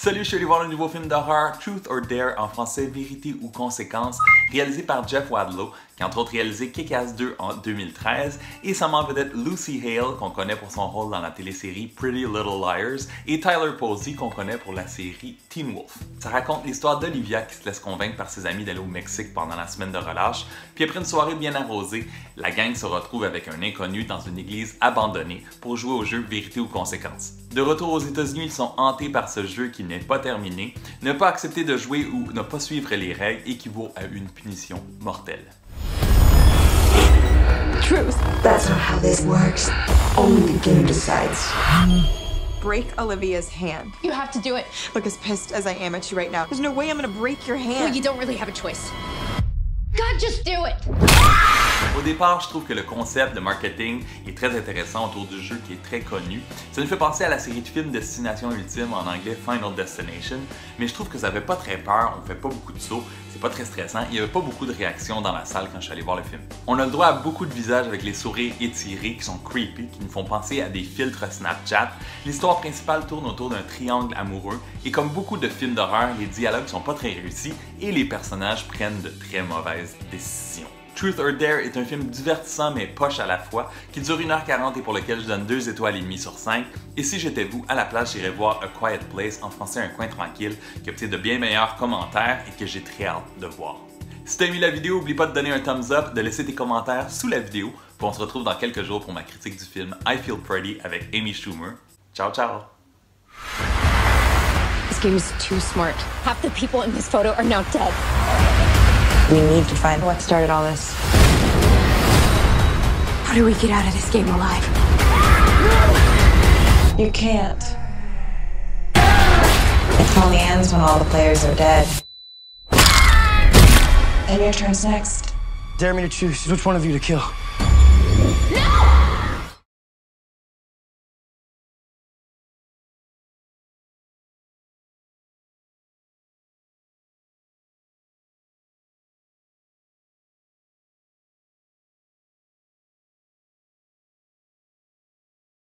Salut, je suis allé voir le nouveau film d'horreur Truth or Dare, en français Vérité ou Conséquence, réalisé par Jeff Wadlow, qui a entre autres réalisé Kick-Ass 2 en 2013, et sa en vedette Lucy Hale, qu'on connaît pour son rôle dans la télésérie Pretty Little Liars, et Tyler Posey, qu'on connaît pour la série Teen Wolf. Ça raconte l'histoire d'Olivia qui se laisse convaincre par ses amis d'aller au Mexique pendant la semaine de relâche, puis après une soirée bien arrosée, la gang se retrouve avec un inconnu dans une église abandonnée pour jouer au jeu Vérité ou Conséquence. De retour aux États-Unis, ils sont hantés par ce jeu qui n'est pas terminé. Ne pas accepter de jouer ou ne pas suivre les règles équivaut à une punition mortelle. Truth. That's not how this works. Only the game decides. Break Olivia's hand. You have to do it. Look, as pissed as I am at you right now, there's no way I'm gonna break your hand. Well, you don't really have a choice. God, just do it! Au départ, je trouve que le concept de marketing est très intéressant autour du jeu qui est très connu. Ça nous fait penser à la série de films Destination Ultime, en anglais Final Destination, mais je trouve que ça fait pas très peur, on fait pas beaucoup de sauts, c'est pas très stressant, il y avait pas beaucoup de réactions dans la salle quand je suis allé voir le film. On a le droit à beaucoup de visages avec les sourires étirés qui sont creepy, qui nous font penser à des filtres Snapchat. L'histoire principale tourne autour d'un triangle amoureux, et comme beaucoup de films d'horreur, les dialogues sont pas très réussis et les personnages prennent de très mauvaises décisions. Truth or Dare est un film divertissant mais poche à la fois, qui dure 1h40 et pour lequel je donne 2 étoiles et demie sur 5. Et si j'étais vous, à la place, j'irais voir A Quiet Place, en français Un coin tranquille, qui obtient de bien meilleurs commentaires et que j'ai très hâte de voir. Si t'as aimé la vidéo, n'oublie pas de donner un thumbs up, de laisser tes commentaires sous la vidéo, puis on se retrouve dans quelques jours pour ma critique du film I Feel Pretty avec Amy Schumer. Ciao ciao! This game is too smart. Half the people in this photo are now dead. We need to find what started all this. How do we get out of this game alive? You can't. It only ends when all the players are dead. And your turn's next. Dare me to choose which one of you to kill.